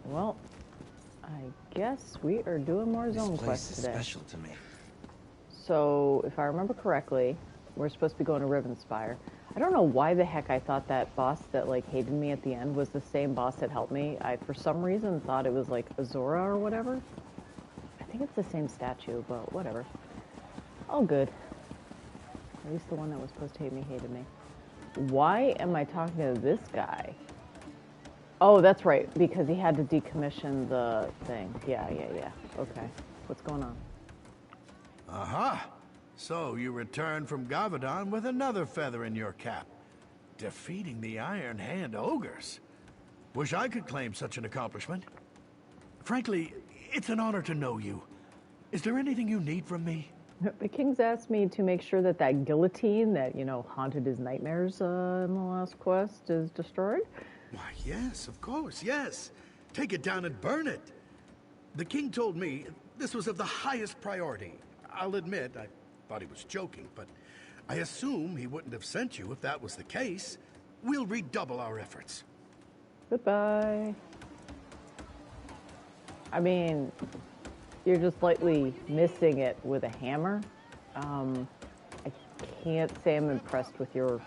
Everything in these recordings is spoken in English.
Alright, well, I guess we are doing more zone quests today. This place is special to me. So, if I remember correctly, we're supposed to be going to Rivenspire. I don't know why the heck I thought that boss that, like, hated me at the end was the same boss that helped me. I, for some reason, thought it was, like, Azura or whatever. I think it's the same statue, but whatever. All good. At least the one that was supposed to hate me hated me. Why am I talking to this guy? Oh, that's right, because he had to decommission the thing. Yeah. Okay. What's going on? Aha! So you returned from Gavadon with another feather in your cap. Defeating the Iron Hand Ogres. Wish I could claim such an accomplishment. Frankly, it's an honor to know you. Is there anything you need from me? The king's asked me to make sure that that guillotine that, you know, haunted his nightmares in the last quest is destroyed. Why, yes, of course, yes. Take it down and burn it. The king told me this was of the highest priority. I'll admit, I thought he was joking, but I assume he wouldn't have sent you if that was the case. We'll redouble our efforts. Goodbye. I mean, you're just slightly missing it with a hammer. I can't say I'm impressed with your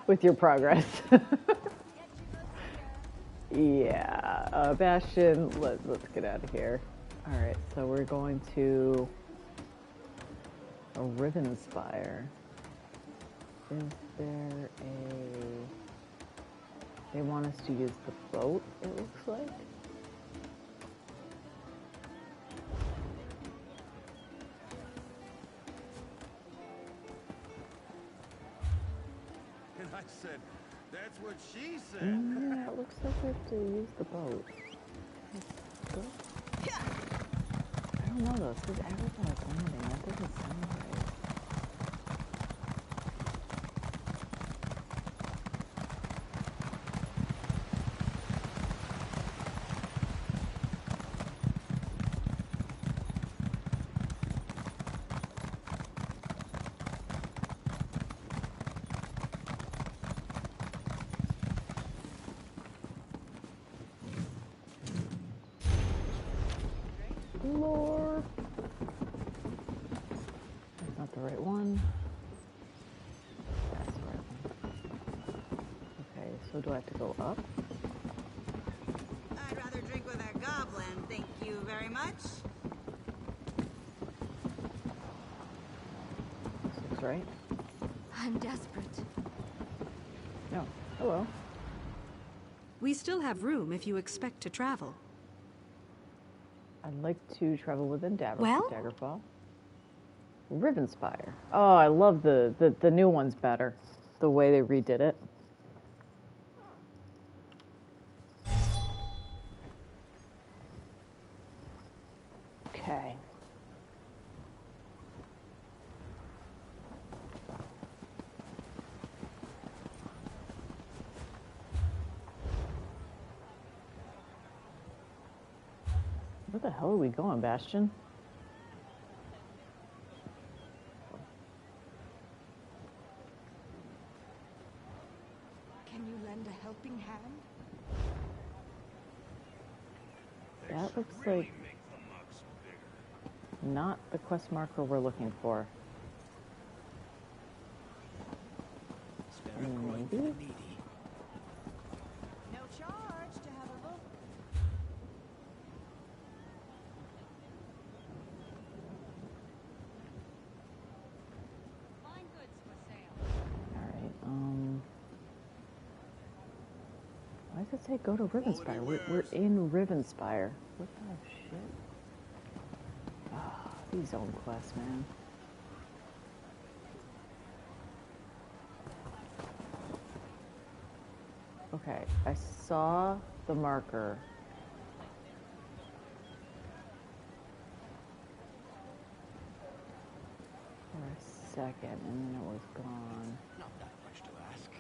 with your progress. Yeah, Bastion, let's get out of here. All right, so we're going to a Rivenspire. Is there a... They want us to use the boat, it looks like. And I said, that's what she said. Yeah, it looks like we have to use the boat. Let's go. I don't know though, it says Agricola Landing. That doesn't sound right. Lore. That's not the right one. That's the right one. Okay, so do I have to go up? I'd rather drink with a goblin, thank you very much. This looks right. I'm desperate. No. Hello. We still have room if you expect to travel. I'd like to travel within Well? Daggerfall. Rivenspire. Oh, I love the new ones better. The way they redid it. Okay. Where the hell are we going, Bastion? Can you lend a helping hand? That looks like not the quest marker we're looking for. Maybe? No charge to have a look. Fine goods for sale. Alright, why does it say go to Rivenspire? We're in Rivenspire. What the shit? Ah, these zone quests, man. Okay, I saw the marker. For a second, and then it was gone. Not that much to ask.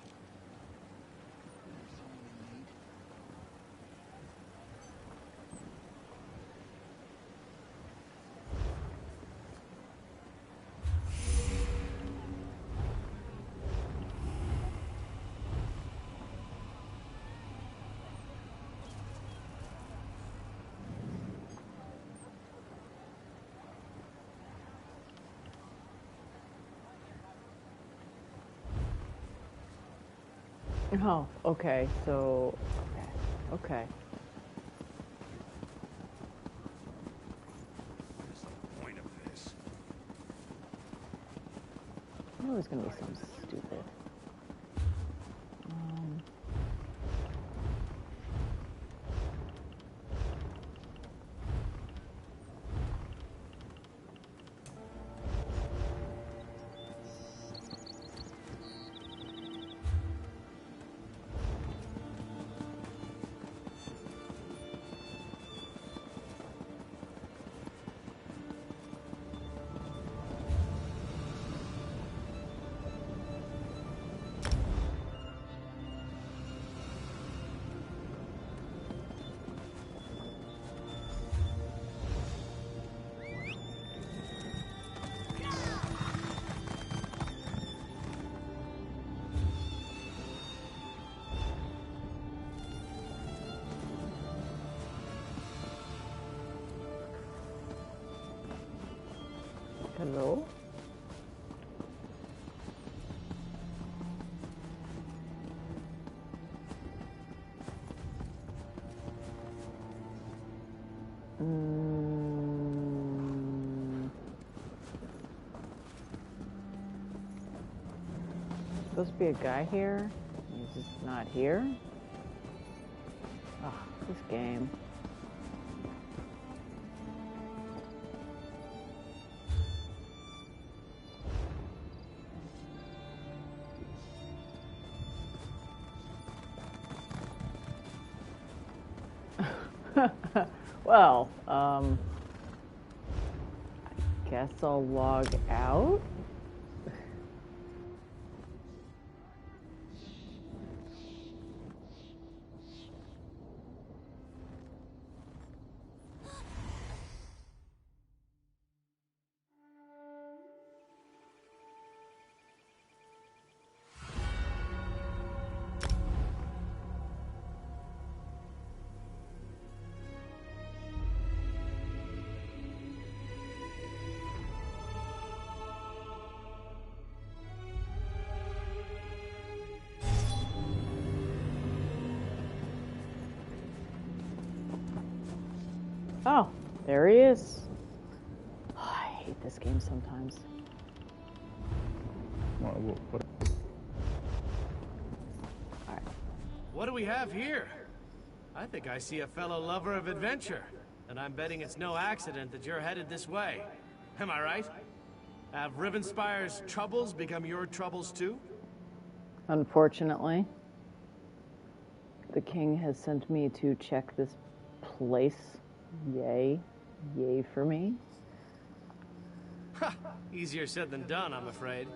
Oh, okay, so... Okay. What's the point of this? I knew it was gonna be something stupid. Hello? Supposed to be a guy here? He's just not here? Ugh, this game. Well, I guess I'll log out. Oh, there he is. Oh, I hate this game sometimes. What? Alright. What do we have here? I think I see a fellow lover of adventure, and I'm betting it's no accident that you're headed this way. Am I right? Have Rivenspire's troubles become your troubles too? Unfortunately, the king has sent me to check this place. Yay. Yay for me. Ha! Easier said than done, I'm afraid.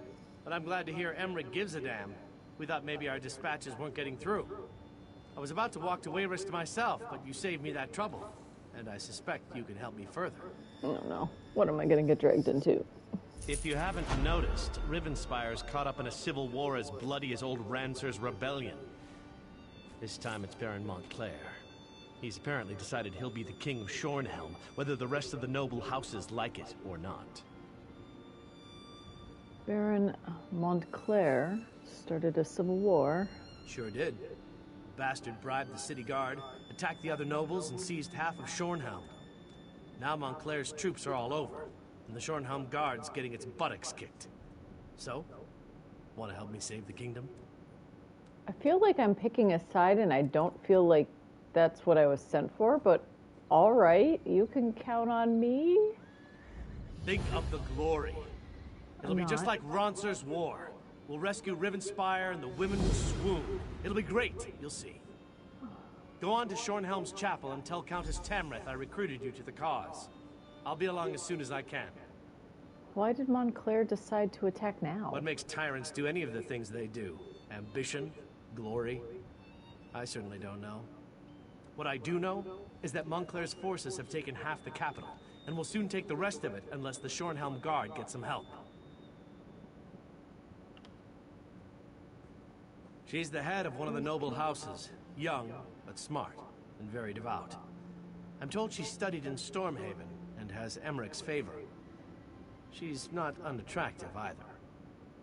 But I'm glad to hear Emmerich gives a damn. We thought maybe our dispatches weren't getting through. I was about to walk to Wayrest myself, but you saved me that trouble. And I suspect you can help me further. Oh no. What am I gonna get dragged into? If you haven't noticed, Rivenspire's caught up in a civil war as bloody as old Rancer's rebellion. This time it's Baron Montclair. He's apparently decided he'll be the king of Shornhelm, whether the rest of the noble houses like it or not. Baron Montclair started a civil war. Sure did. The bastard bribed the city guard, attacked the other nobles, and seized half of Shornhelm. Now Montclair's troops are all over, and the Shornhelm guard's getting its buttocks kicked. So, want to help me save the kingdom? I feel like I'm picking a side and I don't feel like that's what I was sent for, but alright, you can count on me. Think of the glory. It'll be I'm just not. like Roncer's war. We'll rescue Rivenspire and the women will swoon. It'll be great, you'll see. Go on to Shornhelm's chapel and tell Countess Tamrith I recruited you to the cause. I'll be along as soon as I can. Why did Montclair decide to attack now? What makes tyrants do any of the things they do? Ambition? Glory? I certainly don't know. What I do know is that Montclair's forces have taken half the capital, and will soon take the rest of it unless the Shornhelm Guard gets some help. She's the head of one of the noble houses, young, but smart, and very devout. I'm told she studied in Stormhaven, and has Emmerich's favor. She's not unattractive either,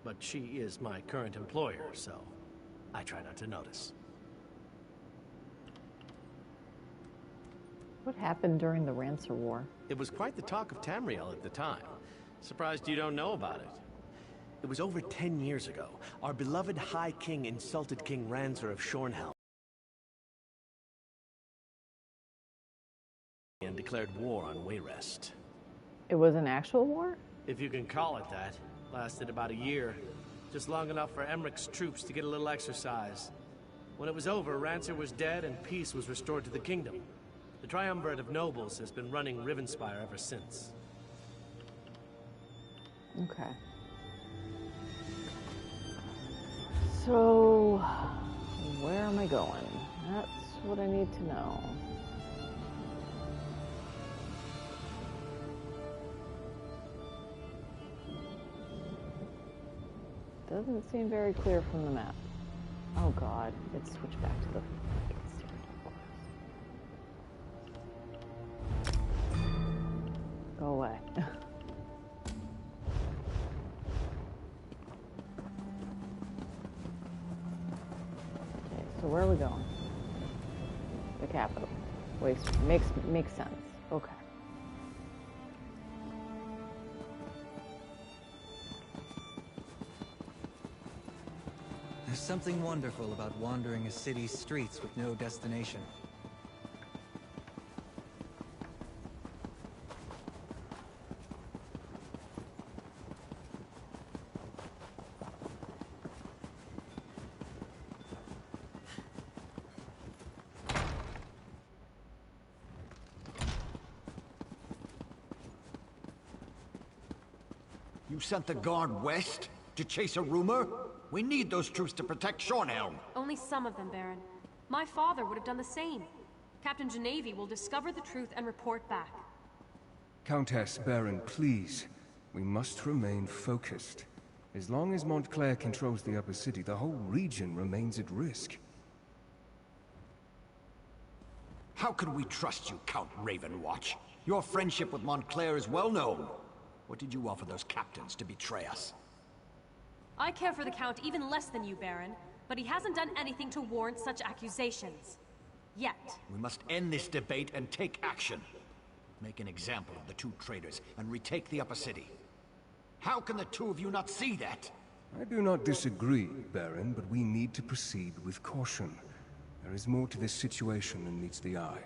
but she is my current employer, so I try not to notice. What happened during the Rancer War? It was quite the talk of Tamriel at the time. Surprised you don't know about it. It was over 10 years ago. Our beloved High King insulted King Rancer of Shornhelm and declared war on Wayrest. It was an actual war? If you can call it that. Lasted about a year. Just long enough for Emmerich's troops to get a little exercise. When it was over, Rancer was dead and peace was restored to the kingdom. The triumvirate of nobles has been running Rivenspire ever since. Okay. So, where am I going? That's what I need to know. Doesn't seem very clear from the map. Oh god, it's switched back to the fucking stupid course. Go away. Okay, so where are we going? The capital. Wait, makes sense. Okay. There's something wonderful about wandering a city's streets with no destination. You sent the guard west to chase a rumor? We need those troops to protect Shornhelm. Only some of them, Baron. My father would have done the same. Captain Genevieve will discover the truth and report back. Countess, Baron, please. We must remain focused. As long as Montclair controls the upper city, the whole region remains at risk. How could we trust you, Count Ravenwatch? Your friendship with Montclair is well known. What did you offer those captains to betray us? I care for the Count even less than you, Baron, but he hasn't done anything to warrant such accusations. Yet. We must end this debate and take action. Make an example of the two traitors and retake the upper city. How can the two of you not see that? I do not disagree, Baron, but we need to proceed with caution. There is more to this situation than meets the eye.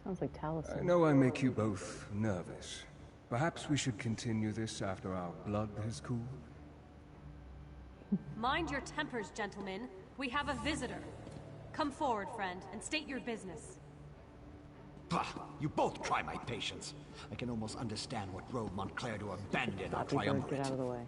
Sounds like Taliesin. I know I make you both nervous. Perhaps we should continue this after our blood has cooled? Mind your tempers, gentlemen. We have a visitor. Come forward, friend, and state your business. Bah! You both try my patience. I can almost understand what drove Montclair to abandon our triumvirate. Get out of the way.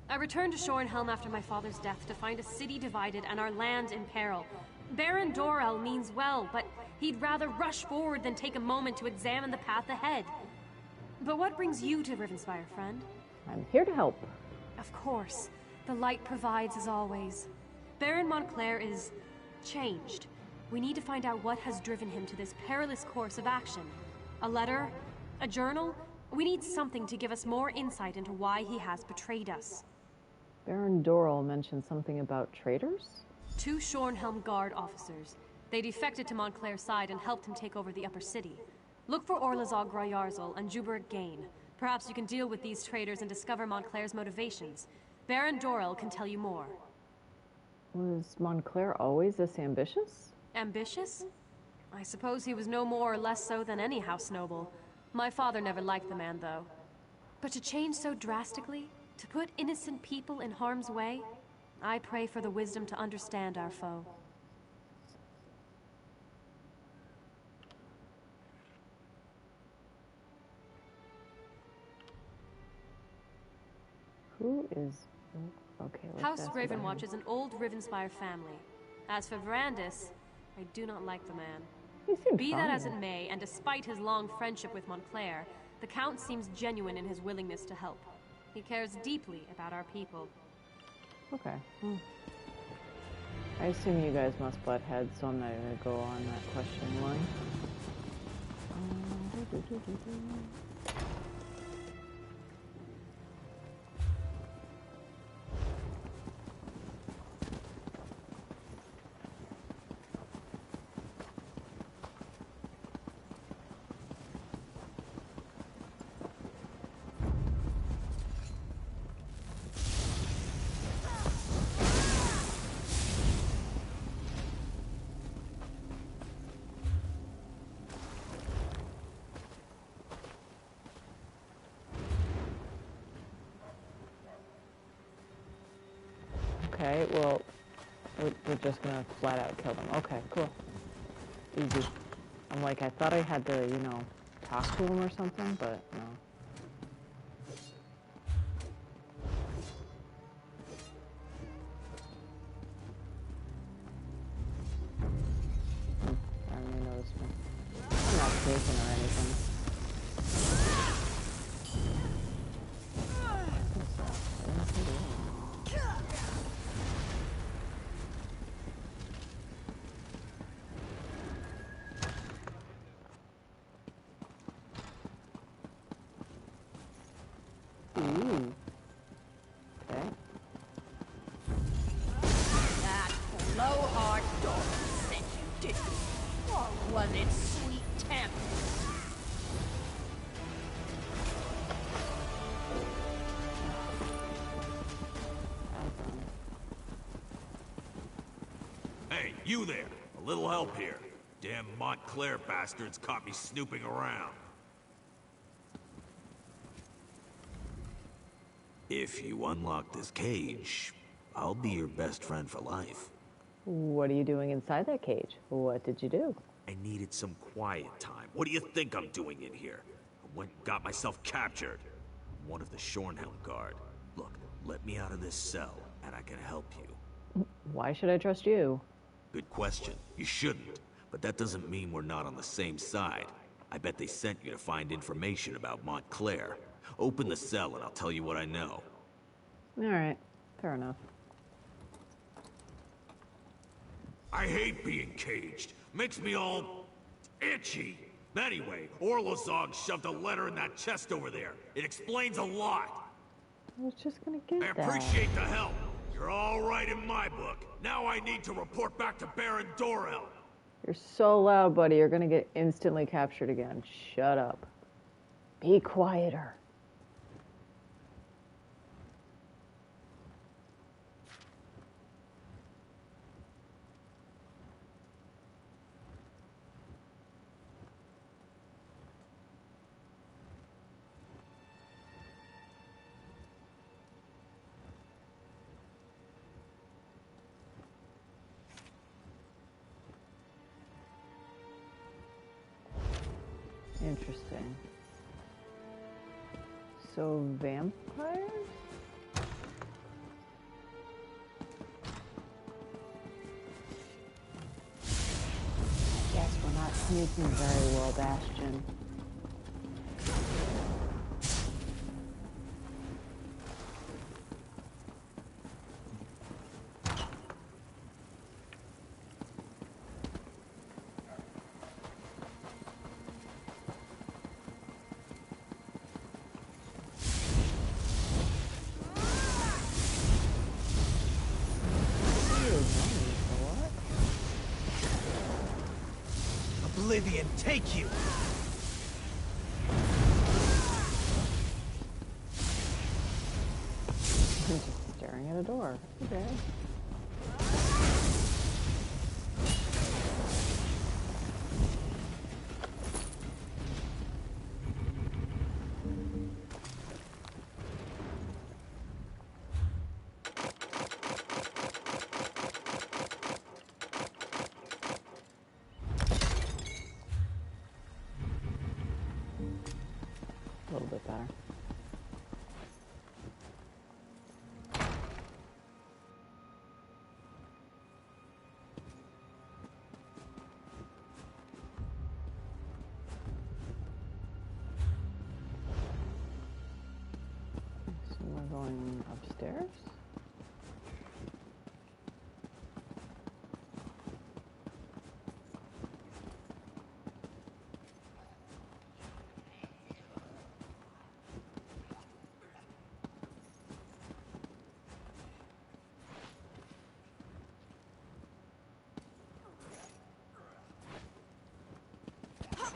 I returned to Shornhelm after my father's death to find a city divided and our land in peril. Baron Dorell means well, but he'd rather rush forward than take a moment to examine the path ahead. But what brings you to Rivenspire, friend? I'm here to help. Of course. The light provides as always. Baron Montclair is changed. We need to find out what has driven him to this perilous course of action. A letter? A journal? We need something to give us more insight into why he has betrayed us. Baron Dorell mentioned something about traitors? 2 Shornhelm Guard officers. They defected to Montclair's side and helped him take over the upper city. Look for Orlazog Groyarzal and Juberik Gain. Perhaps you can deal with these traitors and discover Montclair's motivations. Baron Dorell can tell you more. Was Montclair always this ambitious? Ambitious? I suppose he was no more or less so than any house noble. My father never liked the man, though. But to change so drastically? To put innocent people in harm's way? I pray for the wisdom to understand our foe. Who is... Okay, let's House ask about Ravenwatch him. is an old Rivenspire family. As for Verandis, I do not like the man. He seemed Be that fine. as it may, and despite his long friendship with Montclair, the Count seems genuine in his willingness to help. He cares deeply about our people. Okay. I assume you guys must butt heads, so I'm not going to go on that question line. Okay, well, we're just gonna flat out kill them. Okay, cool. Easy. I'm like, I thought I had to, you know, talk to him or something, but no. I don't even notice me. I'm not taking or anything. Ooh. Okay. That blowhard dog sent you, did you? Or was it sweet temper? Hey, you there! A little help here. Damn Montclair bastards caught me snooping around. If you unlock this cage, I'll be your best friend for life. What are you doing inside that cage? What did you do? I needed some quiet time. What do you think I'm doing in here? I went and got myself captured. I'm one of the Shornhelm Guard. Look, let me out of this cell, and I can help you. Why should I trust you? Good question. You shouldn't. But that doesn't mean we're not on the same side. I bet they sent you to find information about Montclair. Open the cell and I'll tell you what I know. Alright, fair enough. I hate being caged. Makes me all itchy. Anyway, Orlozog shoved a letter in that chest over there. It explains a lot. I was just gonna get I that. appreciate the help. You're all right in my book. Now I need to report back to Baron Dorel. You're so loud, buddy. You're gonna get instantly captured again. Shut up. Be quieter. Interesting. So, vampires? Guess we're not sneaking very well, Bastion. Oblivion, take you! I'm just staring at a door. Okay. A little bit better. So we're going upstairs.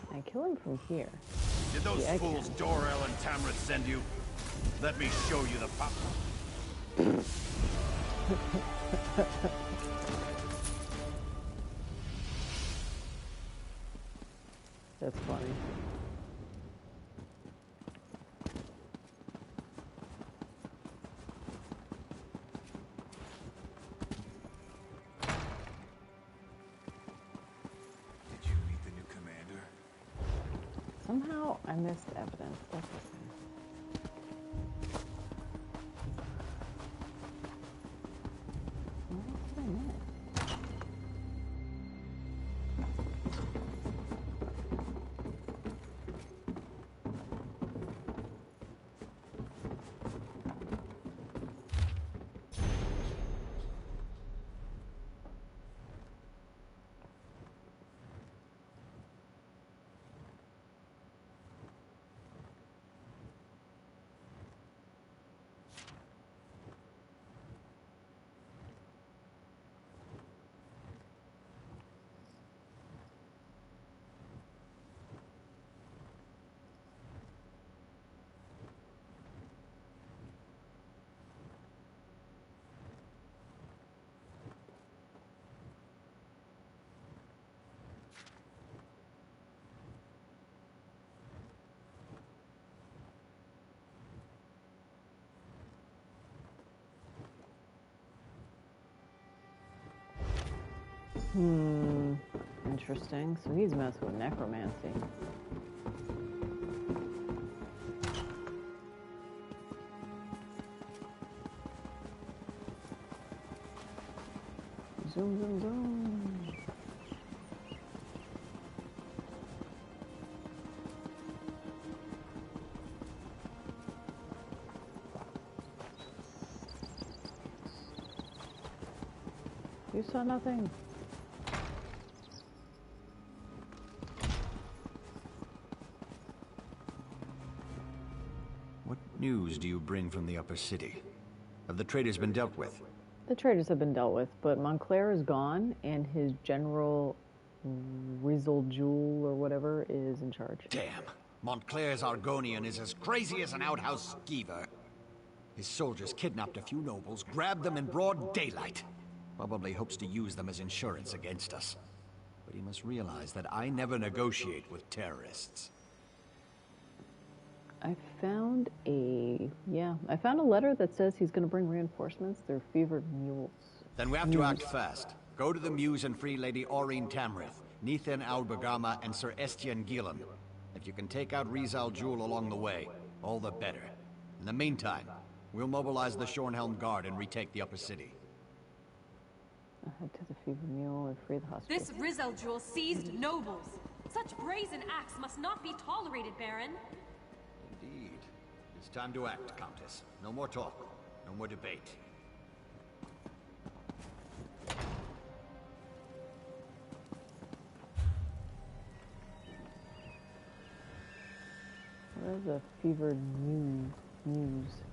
I kill him from here. Did those Yeah, I fools can. Dorel and Tamra send you? Let me show you the pop. That's funny. Somehow I missed evidence. That's okay. What did I miss? Interesting. So he's messing with necromancy. Zoom, zoom, zoom. You saw nothing. What news do you bring from the upper city? Have the traitors been dealt with? The traitors have been dealt with, but Montclair is gone, and his general Jewel or whatever is in charge. Damn! Montclair's Argonian is as crazy as an outhouse skeever. His soldiers kidnapped a few nobles, grabbed them in broad daylight. Probably hopes to use them as insurance against us. But he must realize that I never negotiate with terrorists. I found a letter that says he's going to bring reinforcements. They're fevered mules. Then we have to act fast. Go to the Muse and free Lady Aurene Tamrith, Nethan Albergama, and Sir Estienne Gillen. If you can take out Rizal Jewel along the way, all the better. In the meantime, we'll mobilize the Shornhelm Guard and retake the upper city. I'll head to the fevered mule and free the hospital. This Rizal Jewel seized nobles. Such brazen acts must not be tolerated, Baron. Indeed. It's time to act, Countess. No more talk. No more debate. Where's the fevered muse?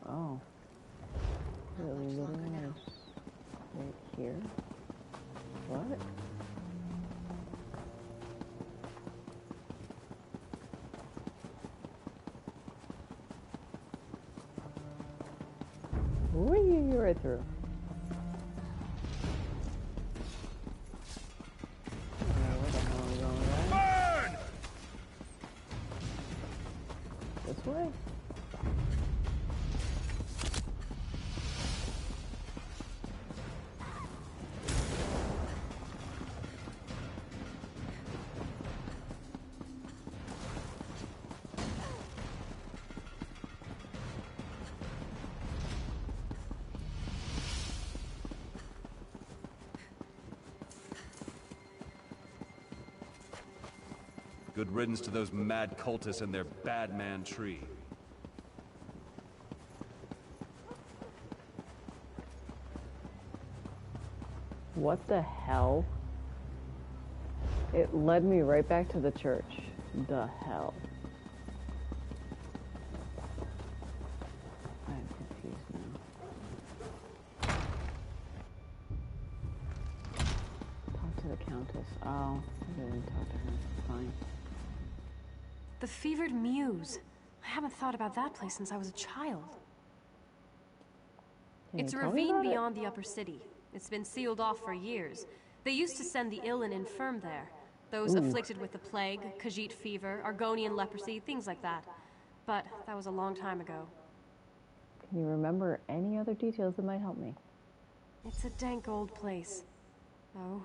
Oh. Really living right here? What? Whee, right through. Where the hell are we going, guys? Burn! This way? Good riddance to those mad cultists and their bad man tree. What the hell? It led me right back to the church. The hell? I'm confused now. Talk to the Countess. Oh, I didn't talk to her. Fine. The fevered muse. I haven't thought about that place since I was a child. It's a ravine beyond the upper city. It's been sealed off for years. They used to send the ill and infirm there. Those afflicted with the plague, Khajiit fever, Argonian leprosy, things like that. But that was a long time ago. Can you remember any other details that might help me? It's a dank old place. Oh,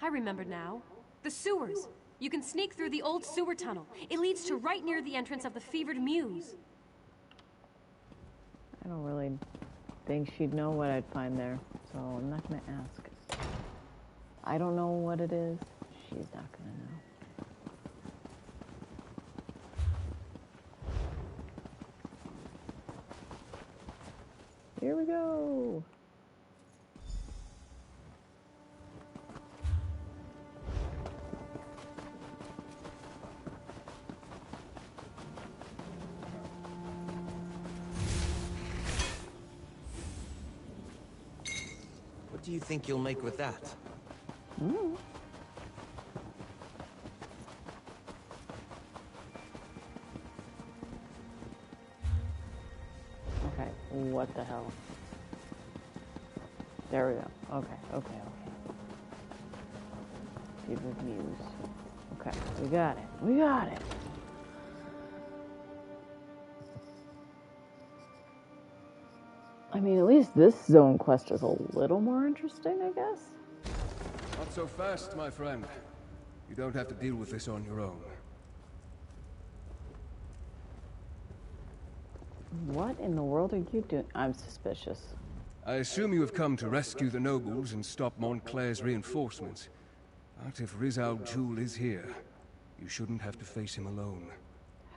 I remember now. The sewers. You can sneak through the old sewer tunnel. It leads to right near the entrance of the Fevered Muse. I don't really think she'd know what I'd find there, so I'm not gonna ask. I don't know what it is. She's not gonna know. Here we go. What do you think you'll make with that? Mm. Okay, what the hell? There we go. Okay. Fevered Muse. Okay, we got it. I mean, at least this zone quest is a little more interesting, I guess. Not so fast, my friend. You don't have to deal with this on your own. What in the world are you doing? I'm suspicious. I assume you have come to rescue the nobles and stop Montclair's reinforcements. But if Riz Al Ghul is here, you shouldn't have to face him alone.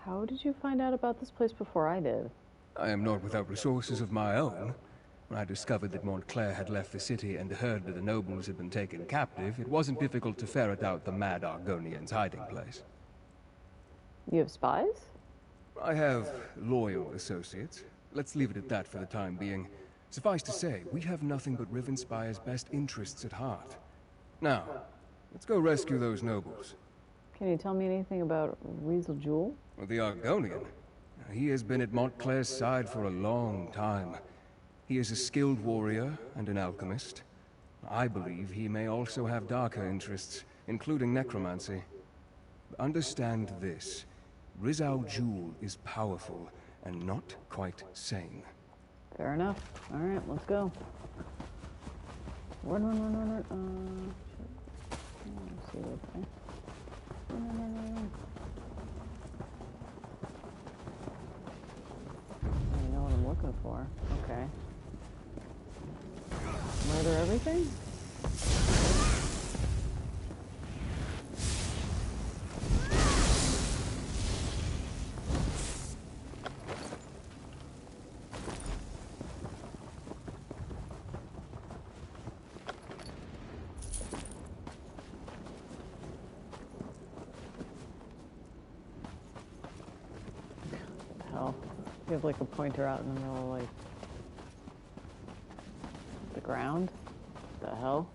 How did you find out about this place before I did? I am not without resources of my own. When I discovered that Montclair had left the city and heard that the nobles had been taken captive, it wasn't difficult to ferret out the mad Argonian's hiding place. You have spies? I have loyal associates. Let's leave it at that for the time being. Suffice to say, we have nothing but Rivenspire's best interests at heart. Now, let's go rescue those nobles. Can you tell me anything about Riz Al Ghul? Well, the Argonian. He has been at Montclair's side for a long time. He is a skilled warrior and an alchemist. I believe he may also have darker interests, including necromancy. Understand this. Riz Al Ghul is powerful and not quite sane. Fair enough. Alright, let's go. Run. Let's see what's there. Run. I know what I'm looking for. Okay. Murder everything? Hell, you have like a pointer out in the middle of like the ground? The hell?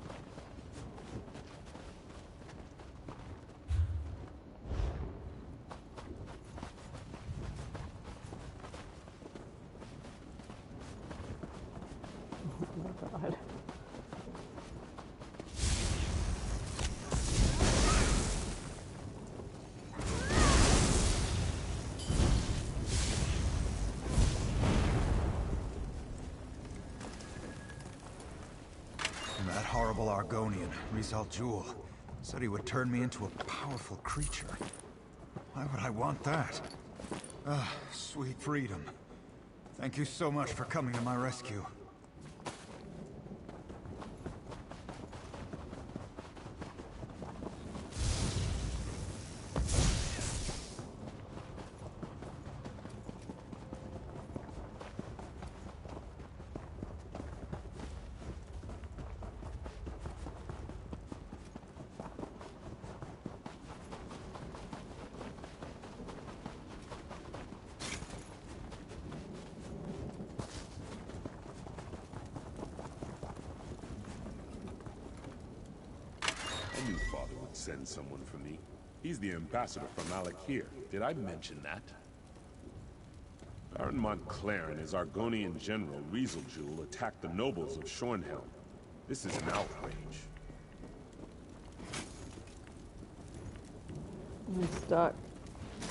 Oh my god. That horrible Argonian, Riz Al Ghul, said he would turn me into a powerful creature. Why would I want that? Ah, sweet freedom. Thank you so much for coming to my rescue. I knew Father would send someone for me. He's the ambassador from Alec here. Did I mention that? Baron Montclair and his Argonian general, Riz Al Ghul, attacked the nobles of Shornhelm. This is an outrage. I'm stuck.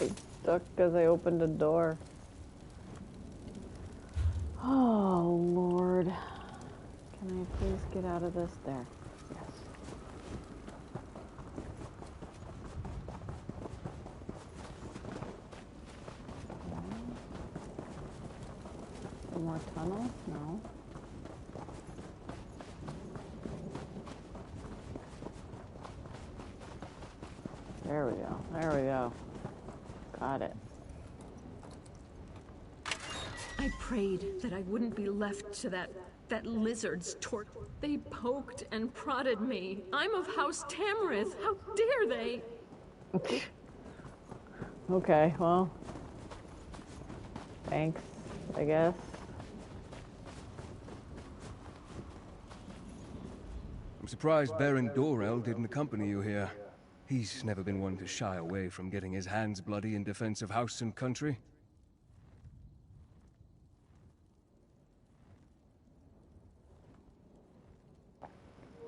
I'm stuck because I opened a door. Oh, Lord. Can I please get out of this? There. Yes. One more tunnel? No. There we go. There we go. Got it. I prayed that I wouldn't be left to that lizard's torture. They poked and prodded me. I'm of House Tamrith. How dare they? Okay, well. Thanks, I guess. I'm surprised Baron Dorel didn't accompany you here. He's never been one to shy away from getting his hands bloody in defense of house and country.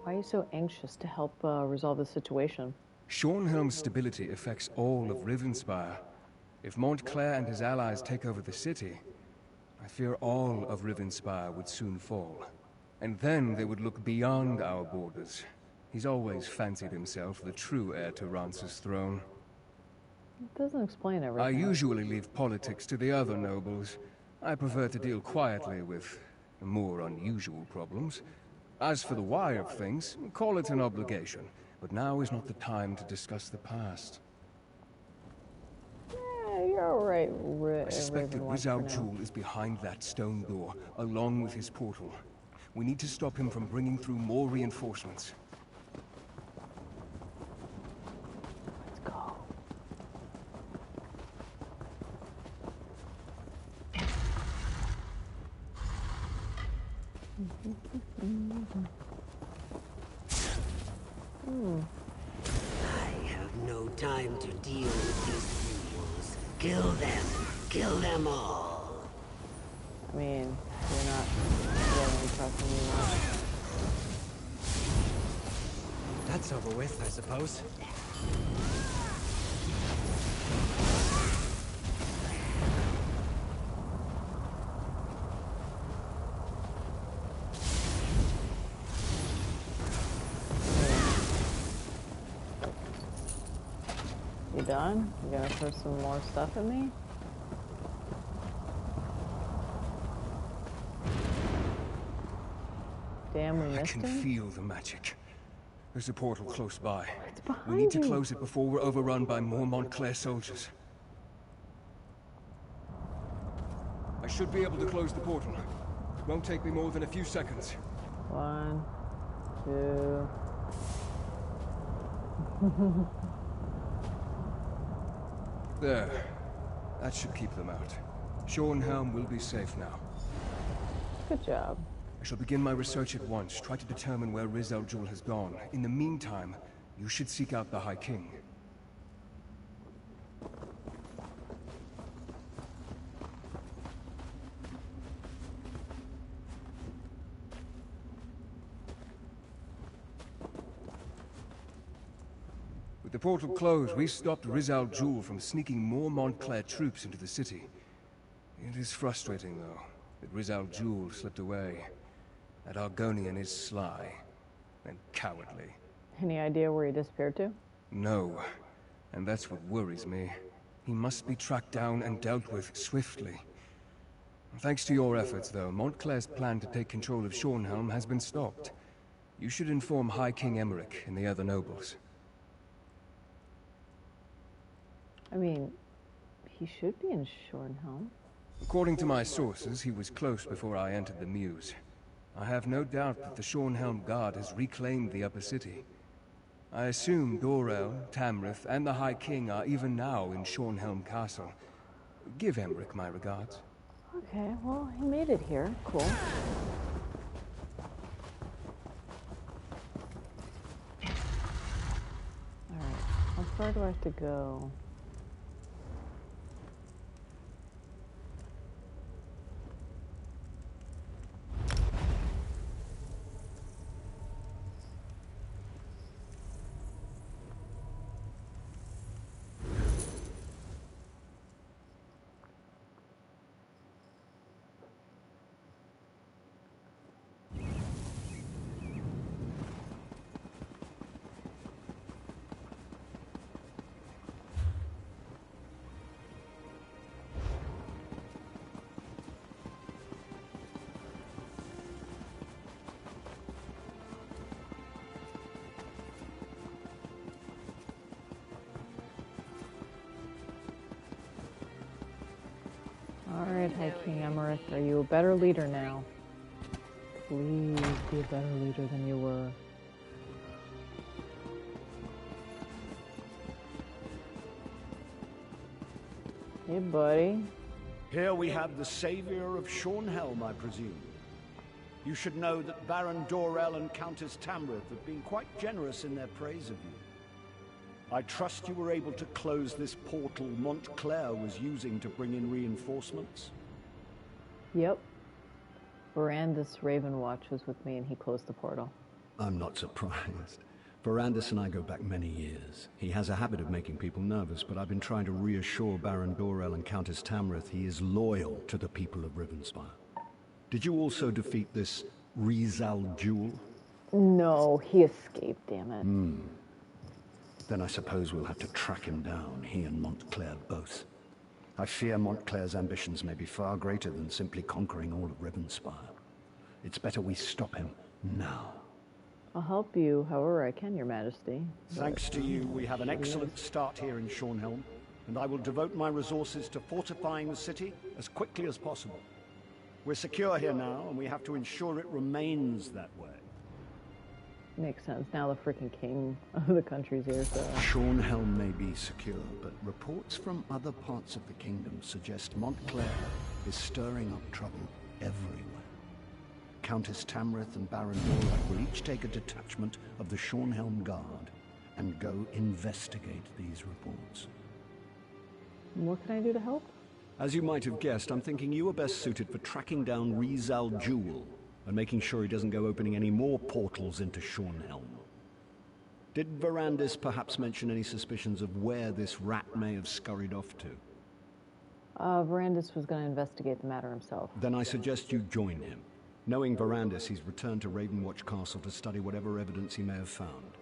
Why are you so anxious to help resolve the situation? Shornhelm's stability affects all of Rivenspire. If Montclair and his allies take over the city, I fear all of Rivenspire would soon fall. And then they would look beyond our borders. He's always fancied himself the true heir to Rance's throne. It doesn't explain everything. I usually leave politics to the other nobles. I prefer to deal quietly with more unusual problems. As for the why of things, call it an obligation. But now is not the time to discuss the past. Yeah, you're alright, I suspect that Rizal Jul is behind that stone door, along with his portal. We need to stop him from bringing through more reinforcements. Let's go. I have no time to deal with these fools. Kill them. Kill them all. I mean, you're not really impressing me much. That's over with, I suppose. You done? You gonna throw some more stuff at me? Damn, we missed him? I can feel the magic. There's a portal close by. It's behind We need to you. close it before we're overrun by more Montclair soldiers. I should be able to close the portal. It won't take me more than a few seconds. 1, 2. There. That should keep them out. Shornhelm will be safe now. Good job. I shall begin my research at once, try to determine where Rizal Jul has gone. In the meantime, you should seek out the High King. With the portal closed, we stopped Rizal Jul from sneaking more Montclair troops into the city. It is frustrating, though, that Rizal Jul slipped away. That Argonian is sly and cowardly. Any idea where he disappeared to? No, and that's what worries me. He must be tracked down and dealt with swiftly. Thanks to your efforts, though, Montclair's plan to take control of Shornhelm has been stopped. You should inform High King Emmerich and the other nobles. I mean, he should be in Shornhelm. According to my sources, he was close before I entered the Mews. I have no doubt that the Shornhelm Guard has reclaimed the upper city. I assume Dorel, Tamrith, and the High King are even now in Shornhelm Castle. Give Emmerich my regards. Okay, well, he made it here. Cool. Alright, how far do I have to go? King Emerith, are you a better leader now? Please be a better leader than you were. Hey, buddy. Here we have the savior of Shornhelm, I presume. You should know that Baron Dorell and Countess Tamrith have been quite generous in their praise of you. I trust you were able to close this portal Montclair was using to bring in reinforcements? Yep. Verandis Ravenwatch was with me and he closed the portal. I'm not surprised. Verandis and I go back many years. He has a habit of making people nervous, but I've been trying to reassure Baron Dorell and Countess Tamrith he is loyal to the people of Rivenspire. Did you also defeat this Rizal Jewel? No, he escaped, damn it. Then I suppose we'll have to track him down, he and Montclair both. I fear Montclair's ambitions may be far greater than simply conquering all of Rivenspire. It's better we stop him now. I'll help you however I can, Your Majesty. Thanks to you, we have an excellent start here in Shornhelm, and I will devote my resources to fortifying the city as quickly as possible. We're secure here now, and we have to ensure it remains that way. Makes sense. Now the freaking king of the country's here, so... Shornhelm may be secure, but reports from other parts of the kingdom suggest Montclair is stirring up trouble everywhere. Countess Tamrith and Baron Dorell will each take a detachment of the Shornhelm Guard and go investigate these reports. What can I do to help? As you might have guessed, I'm thinking you are best suited for tracking down Rizal Jewel and making sure he doesn't go opening any more portals into Shornhelm. Did Verandis perhaps mention any suspicions of where this rat may have scurried off to? Verandis was going to investigate the matter himself. Then I suggest you join him. Knowing Verandis, he's returned to Ravenwatch Castle to study whatever evidence he may have found.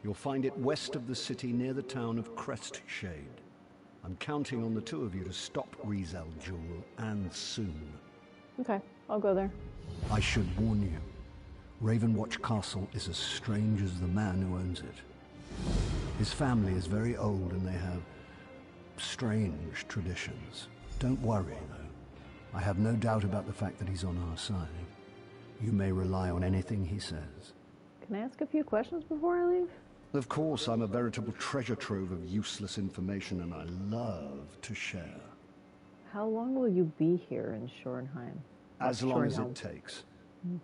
You'll find it west of the city near the town of Crestshade. I'm counting on the two of you to stop Rizal Jewel, and soon. Okay, I'll go there. I should warn you, Ravenwatch Castle is as strange as the man who owns it. His family is very old and they have strange traditions. Don't worry, though. I have no doubt about the fact that he's on our side. You may rely on anything he says. Can I ask a few questions before I leave? Of course, I'm a veritable treasure trove of useless information and I love to share. How long will you be here in Shornheim? As long as it takes.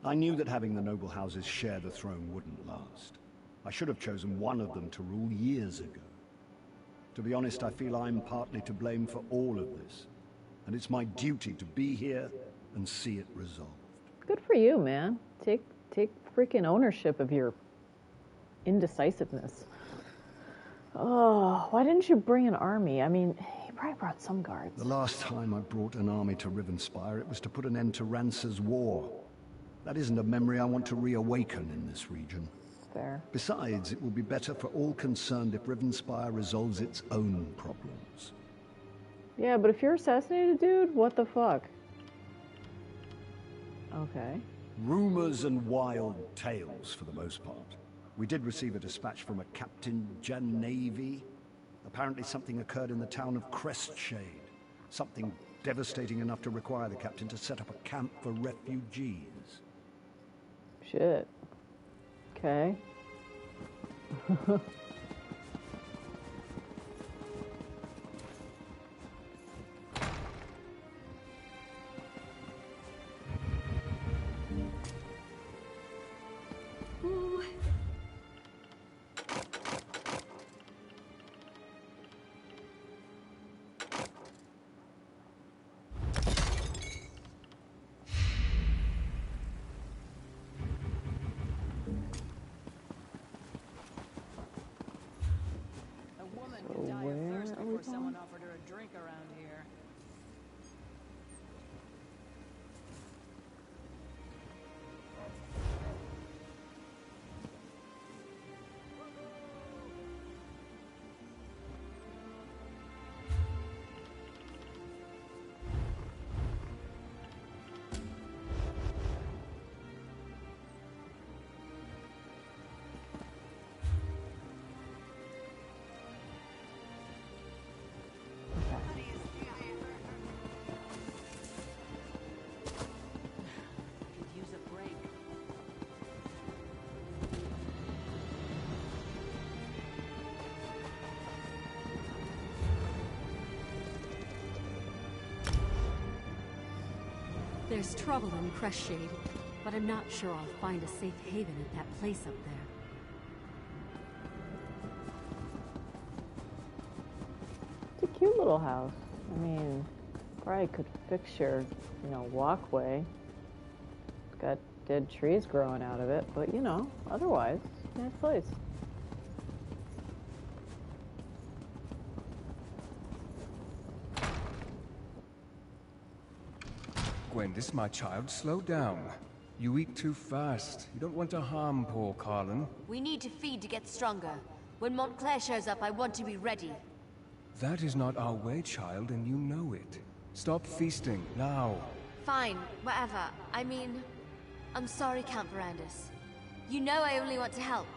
I knew that having the noble houses share the throne wouldn't last. I should have chosen one of them to rule years ago. To be honest, I feel I'm partly to blame for all of this. And it's my duty to be here and see it resolved. Good for you, man. Take freaking ownership of your indecisiveness. Oh, why didn't you bring an army? I mean, you probably brought some guards. The last time I brought an army to Rivenspire, it was to put an end to Rancer's war. That isn't a memory I want to reawaken in this region. Fair. Besides, it will be better for all concerned if Rivenspire resolves its own problems. Yeah, but if you're assassinated, dude, what the fuck? Okay. Rumors and wild tales, for the most part. We did receive a dispatch from a Captain Janavi. Apparently something occurred in the town of Crestshade. Something devastating enough to require the captain to set up a camp for refugees. Shit. Okay. There's trouble in Crestshade, but I'm not sure I'll find a safe haven at that place up there. It's a cute little house. I mean, probably could fix your, walkway. It's got dead trees growing out of it, but otherwise, nice place. Gwendis, my child, slow down. You eat too fast. You don't want to harm poor Carlin. We need to feed to get stronger. When Montclair shows up, I want to be ready. That is not our way, child, and you know it. Stop feasting, now. Fine, whatever. I mean, I'm sorry, Count Verandis. You know I only want to help.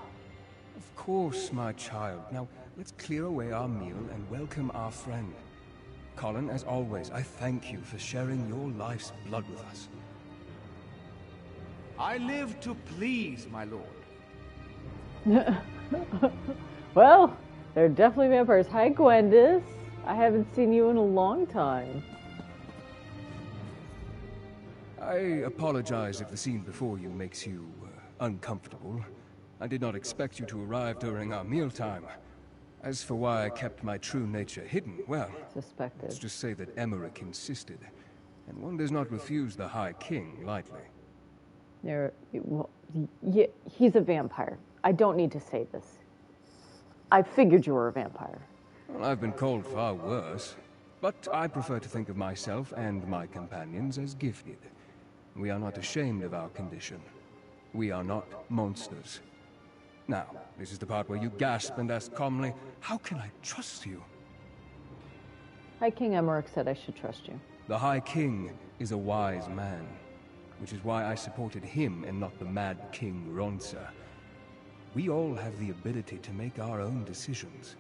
Of course, my child. Now, let's clear away our meal and welcome our friend. Colin, as always, I thank you for sharing your life's blood with us. I live to please, my lord. Well, they're definitely vampires. Hi, Gwendis. I haven't seen you in a long time. I apologize if the scene before you makes you uncomfortable. I did not expect you to arrive during our mealtime. As for why I kept my true nature hidden, well, suspected. Let's just say that Emmerich insisted, and one does not refuse the High King lightly. He's a vampire. I don't need to say this. I figured you were a vampire. Well, I've been called far worse, but I prefer to think of myself and my companions as gifted. We are not ashamed of our condition. We are not monsters. Now, this is the part where you gasp and ask calmly, how can I trust you? High King Emmerich said I should trust you. The High King is a wise man, which is why I supported him and not the Mad King Ronsa. We all have the ability to make our own decisions.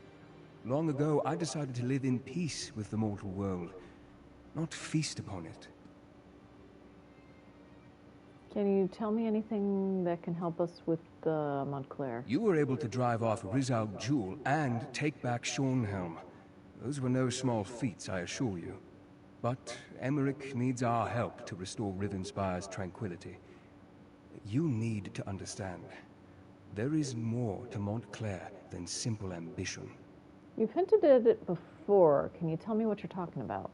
Long ago, I decided to live in peace with the mortal world, not feast upon it. Can you tell me anything that can help us with Montclair? You were able to drive off Rizal Jewel and take back Shornhelm. Those were no small feats, I assure you. But Emmerich needs our help to restore Rivenspire's tranquility. You need to understand. There is more to Montclair than simple ambition. You've hinted at it before. Can you tell me what you're talking about?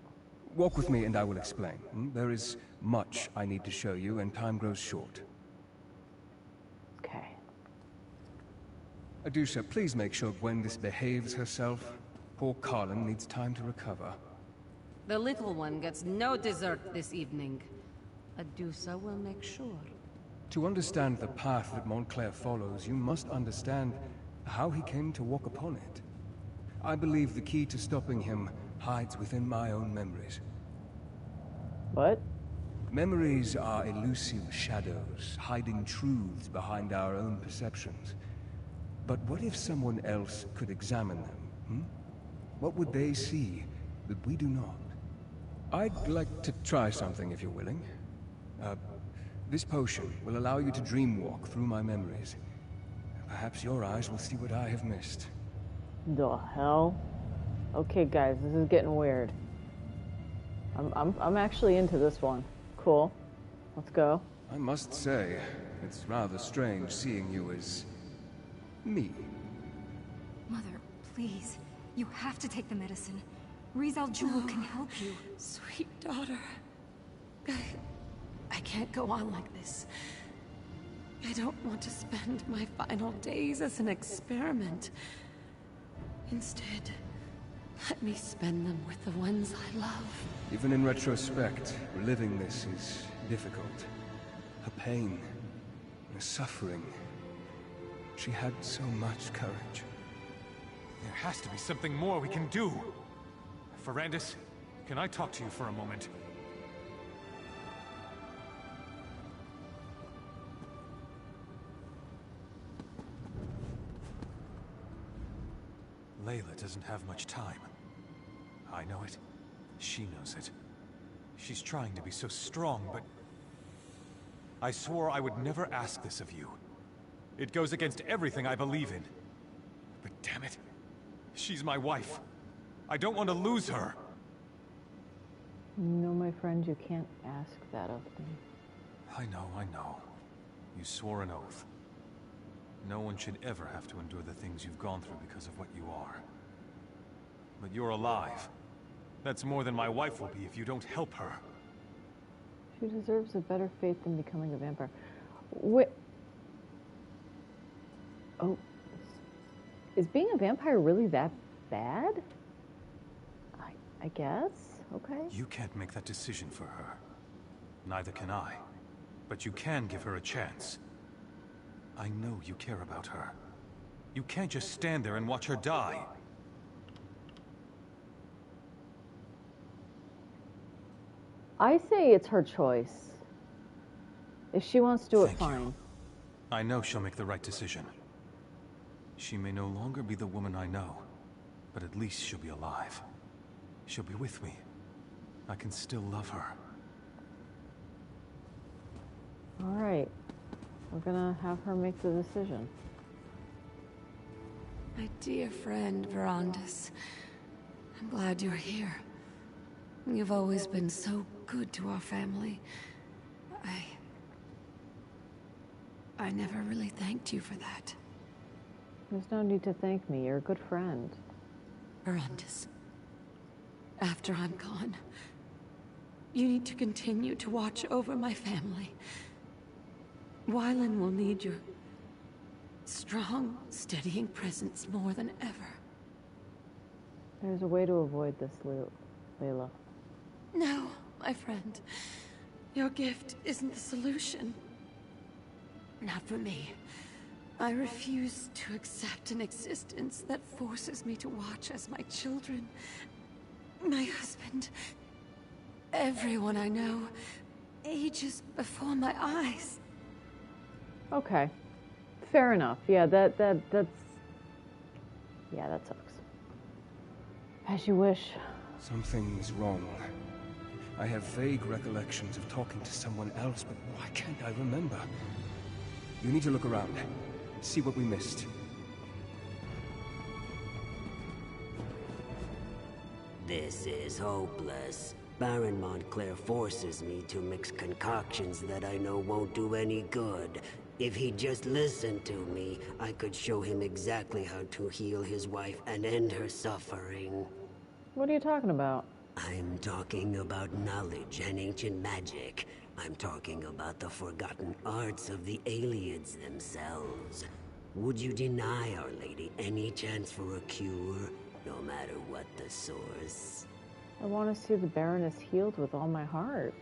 Walk with me and I will explain. There is much I need to show you, and time grows short. Okay. Adusha, please make sure Gwendis behaves herself. Poor Carlin needs time to recover. The little one gets no dessert this evening. Adusa will make sure. To understand the path that Montclair follows, you must understand how he came to walk upon it. I believe the key to stopping him hides within my own memories. What? Memories are elusive shadows, hiding truths behind our own perceptions. But what if someone else could examine them? What would they see that we do not? I'd like to try something if you're willing. This potion will allow you to dreamwalk through my memories. Perhaps your eyes will see what I have missed. The hell? Okay, guys, this is getting weird. I'm actually into this one. Cool. Let's go. I must say, it's rather strange seeing you as me. Mother, please. You have to take the medicine. Rizal Jewel can help you. Sweet daughter. I can't go on like this. I don't want to spend my final days as an experiment. Instead, let me spend them with the ones I love. Even in retrospect, reliving this is difficult. Her pain, her suffering. She had so much courage. There has to be something more we can do. Verandis, can I talk to you for a moment? Layla doesn't have much time. I know it. She knows it. She's trying to be so strong, but... I swore I would never ask this of you. It goes against everything I believe in. But damn it, she's my wife. I don't want to lose her. No, my friend, you can't ask that of me. I know, I know. You swore an oath. No one should ever have to endure the things you've gone through because of what you are. But you're alive. That's more than my wife will be if you don't help her. She deserves a better fate than becoming a vampire. Wait. Oh. Is being a vampire really that bad? I guess. Okay. You can't make that decision for her. Neither can I. But you can give her a chance. I know you care about her. You can't just stand there and watch her die. I say it's her choice. If she wants to do it, fine. I know she'll make the right decision. She may no longer be the woman I know, but at least she'll be alive. She'll be with me. I can still love her. All right. We're gonna have her make the decision. My dear friend, Verandis. I'm glad you're here. You've always been so good to our family. I never really thanked you for that. There's no need to thank me. You're a good friend. Verandis, after I'm gone, you need to continue to watch over my family. Wylan will need your strong, steadying presence more than ever. There's a way to avoid this, Layla. No, my friend. Your gift isn't the solution. Not for me. I refuse to accept an existence that forces me to watch as my children, my husband, everyone I know, ages before my eyes. Okay. Fair enough. Yeah, that's... Yeah, that sucks. As you wish. Something's wrong. I have vague recollections of talking to someone else, but why can't I remember? You need to look around. See what we missed. This is hopeless. Baron Montclair forces me to mix concoctions that I know won't do any good. If he'd just listened to me, I could show him exactly how to heal his wife and end her suffering. What are you talking about? I'm talking about knowledge and ancient magic. I'm talking about the forgotten arts of the Aliens themselves. Would you deny Our Lady any chance for a cure, no matter what the source? I want to see the Baroness healed with all my heart.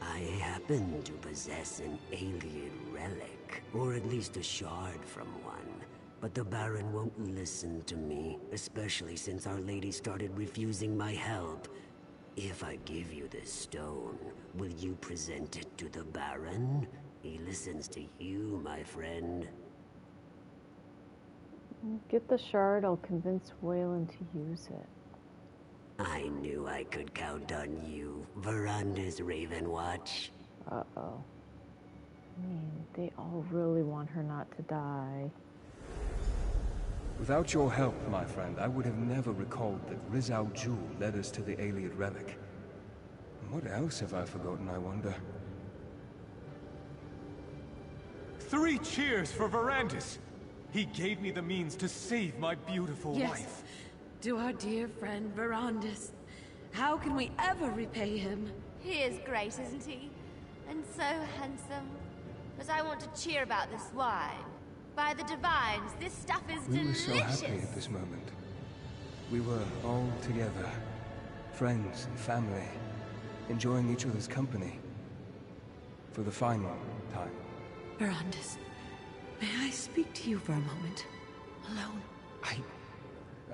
I happen to possess an alien relic, or at least a shard from one. But the Baron won't listen to me, especially since Our Lady started refusing my help. If I give you this stone, will you present it to the Baron? He listens to you, my friend. Get the shard, I'll convince Wayland to use it. I knew I could count on you, Verandis Ravenwatch. Uh-oh. I mean, they all really want her not to die. Without your help, my friend, I would have never recalled that Rizal Jewel led us to the alien relic. What else have I forgotten, I wonder? 3 cheers for Verandis! He gave me the means to save my beautiful wife. To our dear friend Verandis. How can we ever repay him? He is great, isn't he? And so handsome. But I want to cheer about this wine. By the divines, this stuff is delicious. We were so happy at this moment. We were all together. Friends and family. Enjoying each other's company. For the final time. Verandis, may I speak to you for a moment? Alone?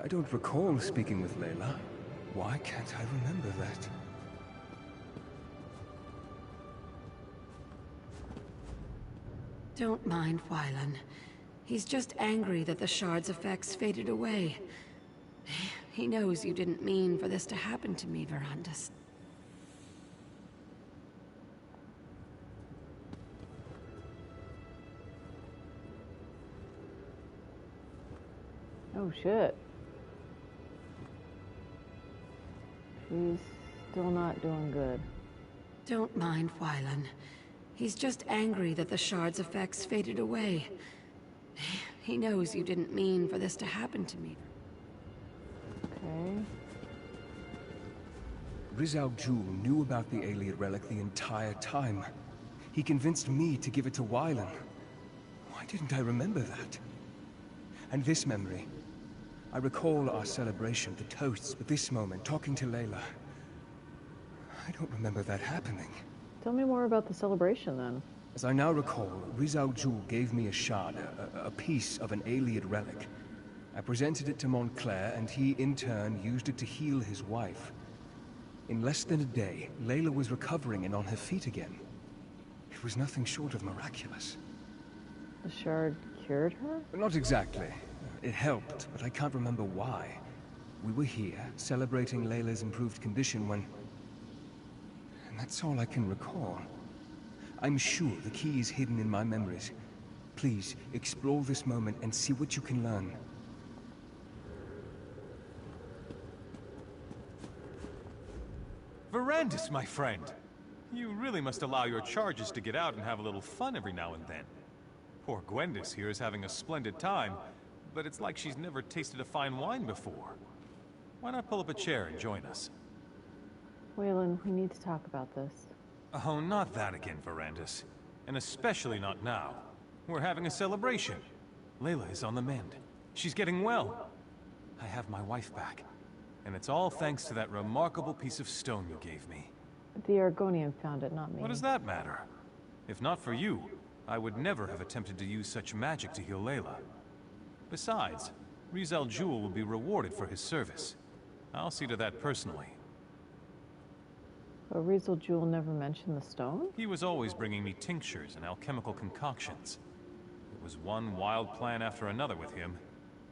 I don't recall speaking with Layla. Why can't I remember that? Don't mind Wylan. He's just angry that the shard's effects faded away. He knows you didn't mean for this to happen to me, Verandis. Oh shit. She's Still not doing good. Don't mind Wylan. He's just angry that the shard's effects faded away. He knows you didn't mean for this to happen to me. Okay. Rizal Jul knew about the Ayleid relic the entire time. He convinced me to give it to Wylan. Why didn't I remember that? And this memory. I recall our celebration, the toasts, but this moment, talking to Layla. I don't remember that happening. Tell me more about the celebration, then. As I now recall, Rizal Jul gave me a shard, a piece of an Ayleid relic. I presented it to Montclair, and he, in turn, used it to heal his wife. In less than a day, Layla was recovering and on her feet again. It was nothing short of miraculous. The shard cured her? Not exactly. It helped, but I can't remember why. We were here, celebrating Layla's improved condition when... And that's all I can recall. I'm sure the key is hidden in my memories. Please, explore this moment and see what you can learn. Verandis, my friend! You really must allow your charges to get out and have a little fun every now and then. Poor Gwendis here is having a splendid time, but it's like she's never tasted a fine wine before. Why not pull up a chair and join us? Waylon, we need to talk about this. Oh, not that again, Verandis. And especially not now. We're having a celebration. Layla is on the mend. She's getting well. I have my wife back. And it's all thanks to that remarkable piece of stone you gave me. The Argonian found it, not me. What does that matter? If not for you, I would never have attempted to use such magic to heal Layla. Besides, Rizal Jul will be rewarded for his service. I'll see to that personally. But Rizal Jul never mentioned the stone? He was always bringing me tinctures and alchemical concoctions. It was one wild plan after another with him.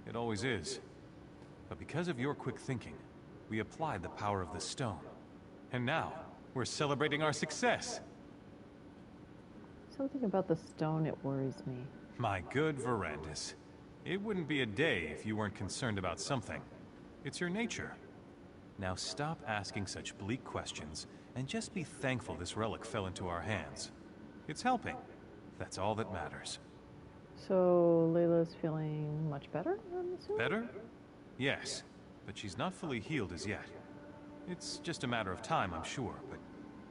It always is. But because of your quick thinking, we applied the power of the stone. And now, we're celebrating our success. Something about the stone, it worries me. My good Verandis. It wouldn't be a day if you weren't concerned about something. It's your nature. Now stop asking such bleak questions, and just be thankful this relic fell into our hands. It's helping. That's all that matters. So, Layla's feeling much better, I'm assuming? Better? Yes, but she's not fully healed as yet. It's just a matter of time, I'm sure, but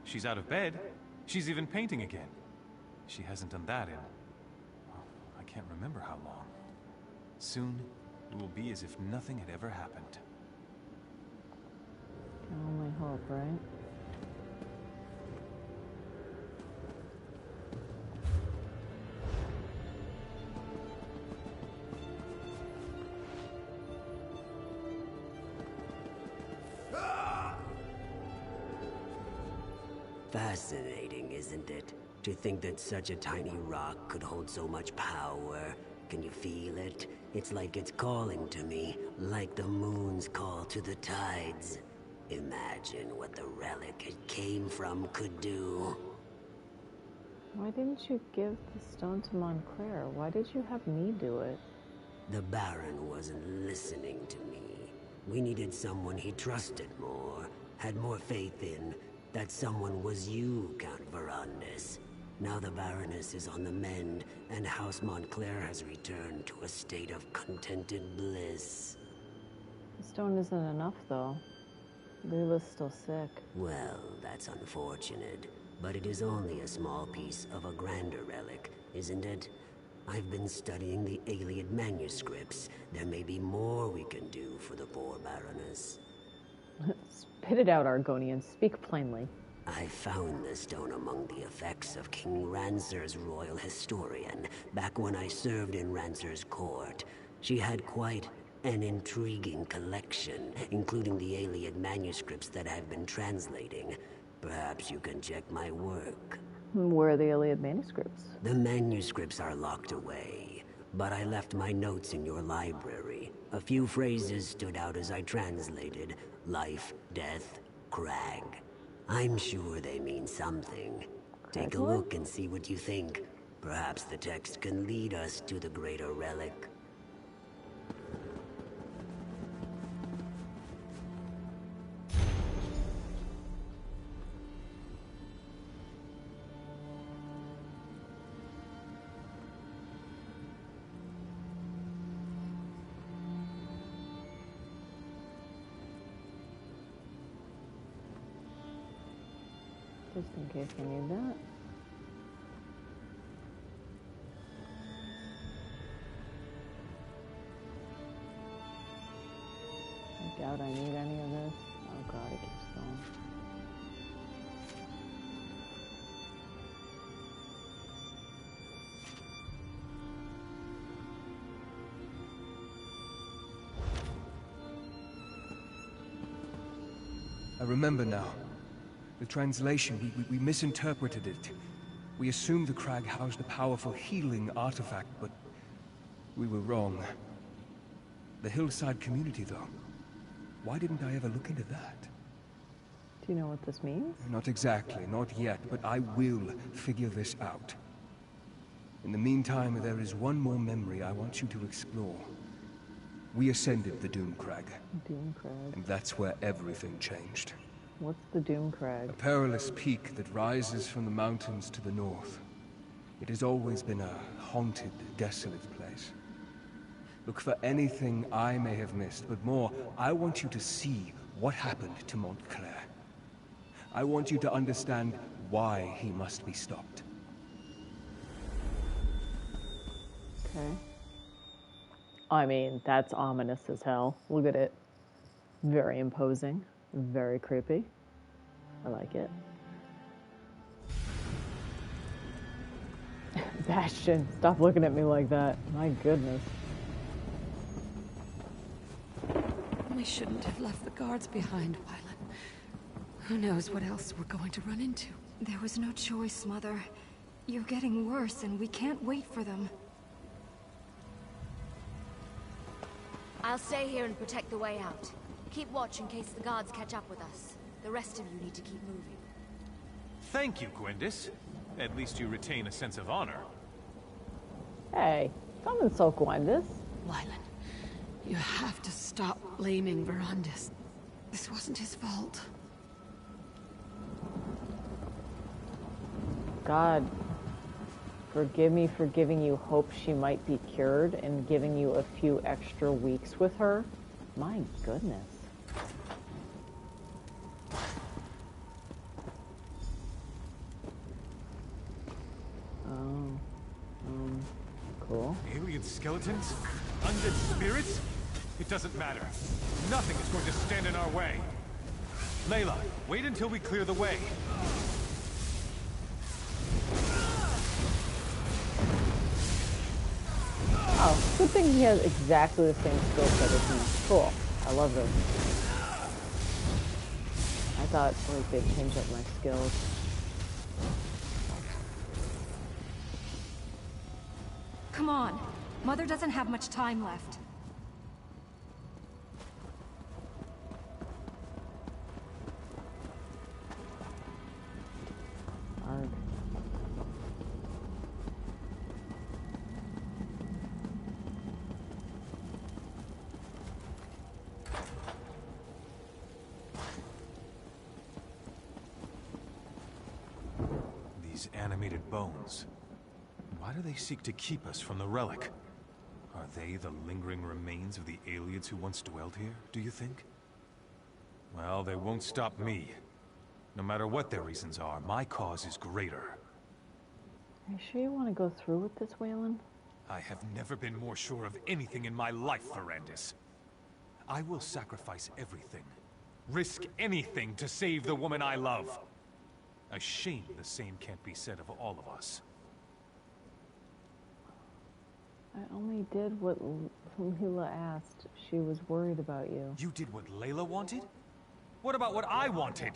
she's out of bed. She's even painting again. She hasn't done that in... well, I can't remember how long. Soon, it will be as if nothing had ever happened. Can only hope, right? Fascinating, isn't it? To think that such a tiny rock could hold so much power. Can you feel it? It's like it's calling to me, like the moon's call to the tides. Imagine what the relic it came from could do. Why didn't you give the stone to Montclair? Why did you have me do it? The Baron wasn't listening to me. We needed someone he trusted more, had more faith in. That someone was you, Count Verandis. Now the Baroness is on the mend, and House Montclair has returned to a state of contented bliss. The stone isn't enough, though. Layla's still sick. Well, that's unfortunate, but it is only a small piece of a grander relic, isn't it? I've been studying the Ayleid manuscripts. There may be more we can do for the poor Baroness. Spit it out, Argonian. Speak plainly. I found the stone among the effects of King Rancer's royal historian, back when I served in Rancer's court. She had quite an intriguing collection, including the Ayleid manuscripts that I've been translating. Perhaps you can check my work. Where are the Ayleid manuscripts? The manuscripts are locked away, but I left my notes in your library. A few phrases stood out as I translated. Life, death, crag. I'm sure they mean something. Take a look and see what you think. Perhaps the text can lead us to the greater relic. just in case I need that. I doubt I need any of this. Oh god, it keeps going. I remember now. The translation, we misinterpreted it. We assumed the crag housed a powerful healing artifact, but we were wrong. The hillside community, though. Why didn't I ever look into that? Do you know what this means? Not exactly, not yet, but I will figure this out. In the meantime, there is one more memory I want you to explore. We ascended the Doom Crag. Doom Crag. And that's where everything changed. What's the Doom Crag? A perilous peak that rises from the mountains to the north. It has always been a haunted, desolate place. Look for anything I may have missed, but more, I want you to see what happened to Montclair. I want you to understand why he must be stopped. Okay. I mean, that's ominous as hell. Look at it. Very imposing. Very creepy. I like it. Bastion, stop looking at me like that. My goodness. We shouldn't have left the guards behind, Wylan. Who knows what else we're going to run into? There was no choice, Mother. You're getting worse, and we can't wait for them. I'll stay here and protect the way out. Keep watch in case the guards catch up with us. The rest of you need to keep moving. Thank you, Gwendis. At least you retain a sense of honor. Hey, don't insult Gwendis. Wylan, you have to stop blaming Verandis. This wasn't his fault. God, forgive me for giving you hope she might be cured and giving you a few extra weeks with her. My goodness. Cool. Alien skeletons? Undead spirits? It doesn't matter. Nothing is going to stand in our way. Layla, wait until we clear the way. Oh, good thing he has exactly the same skill set as me. Cool. I love this. I thought like they'd change up my skills. Come on. Mother doesn't have much time left. Arg. These animated bones. Why do they seek to keep us from the relic? Are they the lingering remains of the aliens who once dwelled here, do you think? Well, they won't stop me. No matter what their reasons are, my cause is greater. Are you sure you want to go through with this, Waylon? I have never been more sure of anything in my life, Verandis. I will sacrifice everything, risk anything to save the woman I love. A shame the same can't be said of all of us. I only did what Leela asked. She was worried about you. You did what Layla wanted? What about what I wanted?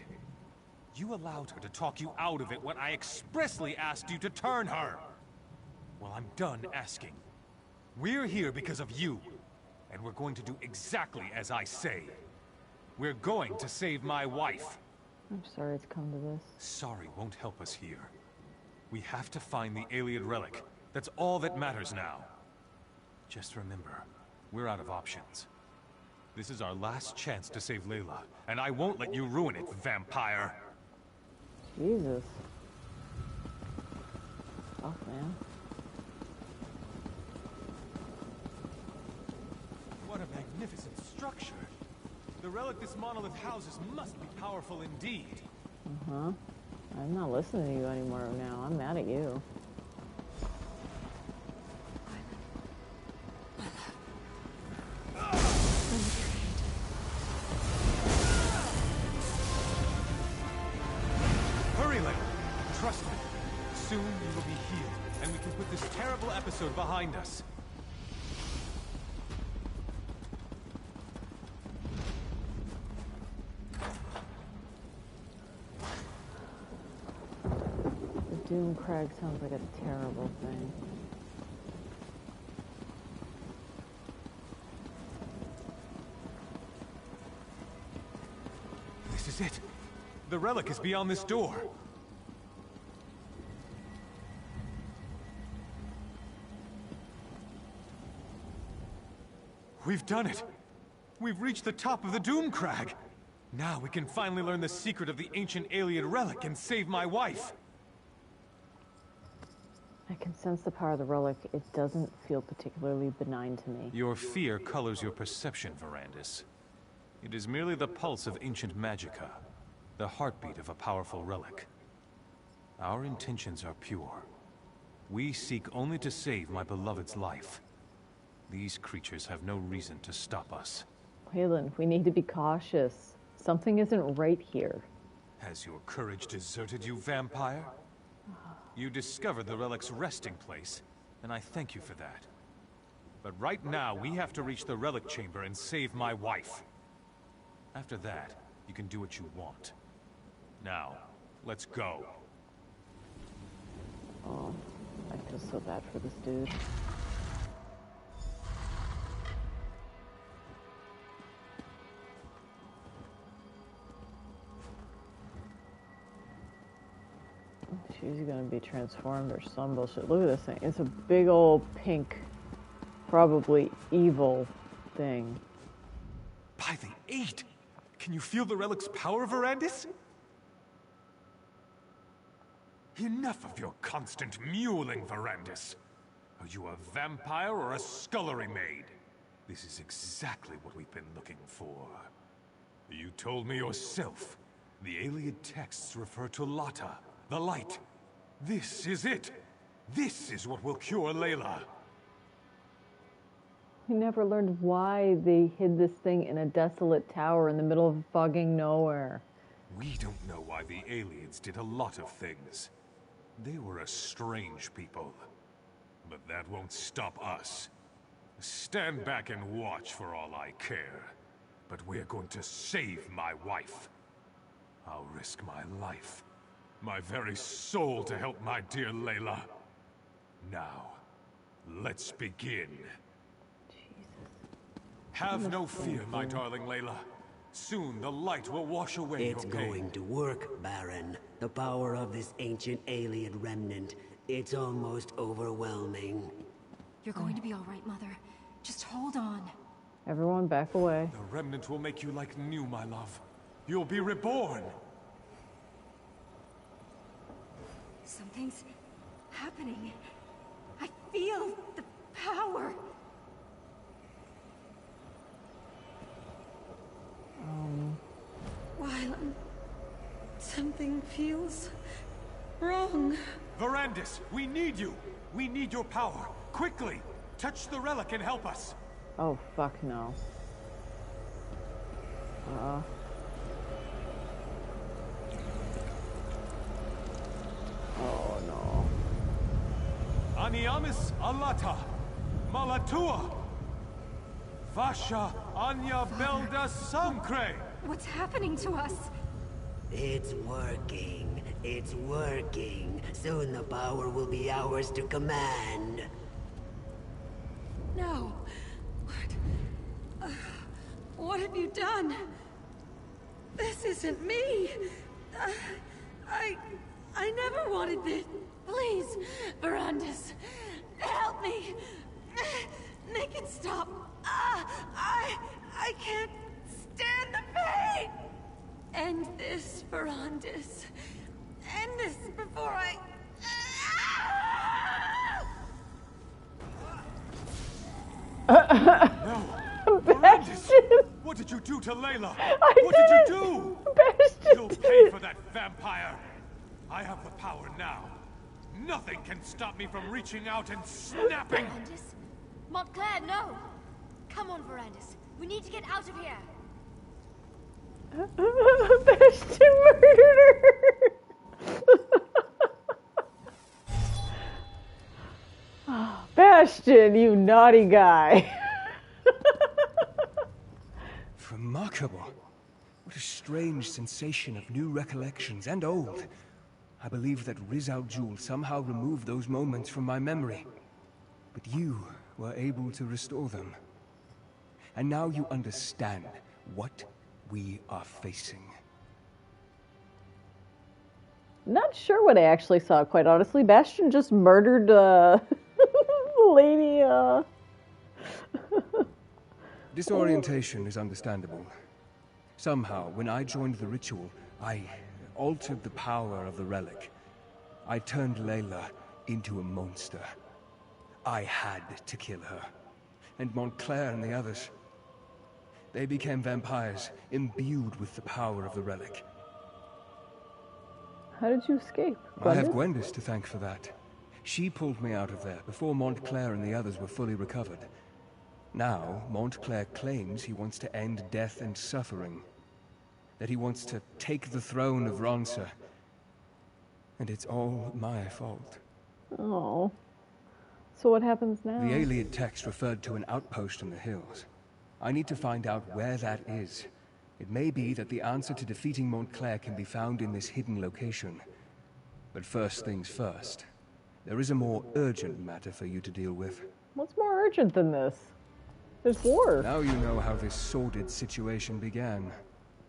You allowed her to talk you out of it when I expressly asked you to turn her. Well, I'm done asking. We're here because of you, and we're going to do exactly as I say. We're going to save my wife. I'm sorry it's come to this. Sorry won't help us here. We have to find the alien relic. That's all that matters now. Just remember, we're out of options. This is our last chance to save Layla, and I won't let you ruin it, vampire! Jesus. Oh, man. What a magnificent structure! The relic this monolith houses must be powerful indeed. Uh-huh. I'm not listening to you anymore now. I'm mad at you. Hurry, Layla. Trust me. Soon you will be healed, and we can put this terrible episode behind us. The Doom Crag sounds like a terrible thing. This is it. The relic is beyond this door. We've done it! We've reached the top of the Doom Crag! Now we can finally learn the secret of the ancient Ayleid relic and save my wife! I can sense the power of the relic. It doesn't feel particularly benign to me. Your fear colors your perception, Verandis. It is merely the pulse of ancient magicka, the heartbeat of a powerful relic. Our intentions are pure. We seek only to save my beloved's life. These creatures have no reason to stop us. Waylon, we need to be cautious. Something isn't right here. Has your courage deserted you, vampire? You discovered the relic's resting place, and I thank you for that. But right now, we have to reach the relic chamber and save my wife. After that, you can do what you want. Now, let's go. Oh, I feel so bad for this dude. She's gonna be transformed or some bullshit. Look at this thing. It's a big old pink, probably evil thing. By the 8! Can you feel the relic's power, Verandis? Enough of your constant mewling, Verandis. Are you a vampire or a scullery maid? This is exactly what we've been looking for. You told me yourself. The Ayleid texts refer to Lata, the light. This is it. This is what will cure Layla. We never learned why they hid this thing in a desolate tower in the middle of fucking nowhere. We don't know why the Ayleids did a lot of things. They were a strange people. But that won't stop us. Stand back and watch for all I care. But we're going to save my wife. I'll risk my life, my very soul to help my dear Layla. Now, let's begin. Have no fear, my darling Layla. Soon the light will wash away It's your pain. going to work, Baron. The power of this ancient Ayleid remnant. It's almost overwhelming. You're going to be all right, Mother. Just hold on. Everyone back away. The remnant will make you like new, my love. You'll be reborn. Something's happening. I feel the power. Wylan, something feels wrong. Verandis, we need you. We need your power. Quickly, touch the relic and help us. Oh, fuck no. Oh no. Aniamis alata, malatua, vasha anya belda samkre. What's happening to us? It's working. It's working. Soon the power will be ours to command. No. What have you done? This isn't me. I never wanted this. Please, Verandis, help me. Make it stop. I can't stand the pain. End this, Verandis. End this before I... No! Verandis! What did you do to Layla? What did you do? You'll pay for that, vampire! I have the power now. Nothing can stop me from reaching out and snapping! Verandis? Montclair, no! Come on, Verandis. We need to get out of here. Bastion murdered her! Bastion, you naughty guy. Remarkable. What a strange sensation of new recollections and old. I believe that Riz Al Jul somehow removed those moments from my memory. But you were able to restore them. And now you understand what we are facing. Not sure what I actually saw, quite honestly. Bastion just murdered, lady, Disorientation is understandable. Somehow, when I joined the ritual, I altered the power of the relic. I turned Layla into a monster. I had to kill her. And Montclair and the others. They became vampires, imbued with the power of the relic. How did you escape? I have Gwendis to thank for that. She pulled me out of there before Montclair and the others were fully recovered. Now, Montclair claims he wants to end death and suffering. That he wants to take the throne of Ronsa. And it's all my fault. Oh. So what happens now? The Iliad text referred to an outpost in the hills. I need to find out where that is. It may be that the answer to defeating Montclair can be found in this hidden location. But first things first. There is a more urgent matter for you to deal with. What's more urgent than this? There's war. Now you know how this sordid situation began.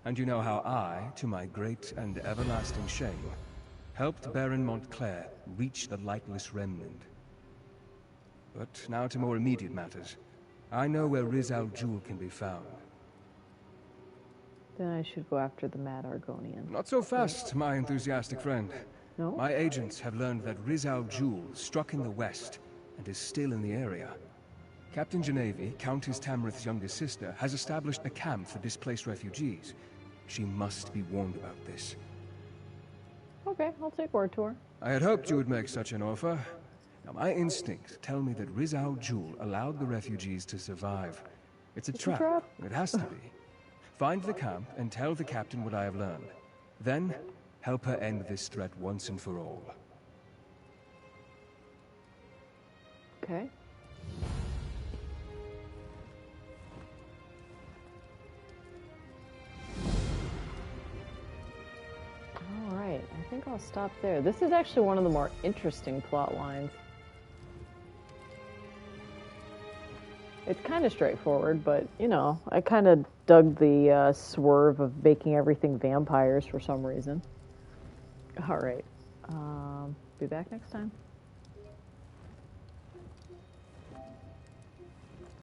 And you know how I, to my great and everlasting shame, helped Baron Montclair reach the lightless remnant. But now to more immediate matters. I know where Riz Al Jul can be found. Then I should go after the mad Argonian. Not so fast, my enthusiastic friend. No? My agents have learned that Riz Al Jul struck in the west and is still in the area. Captain Genevieve, Countess Tamrith's youngest sister, has established a camp for displaced refugees. She must be warned about this. Okay, I'll take word to her. I had hoped you would make such an offer. Now, my instincts tell me that Riz Al Jul allowed the refugees to survive. It's a trap. It has to be. Find the camp and tell the captain what I have learned. Then, help her end this threat once and for all. Okay. Alright, I think I'll stop there. This is actually one of the more interesting plot lines. It's kind of straightforward, but, you know, I kind of dug the swerve of making everything vampires for some reason. Alright. Be back next time.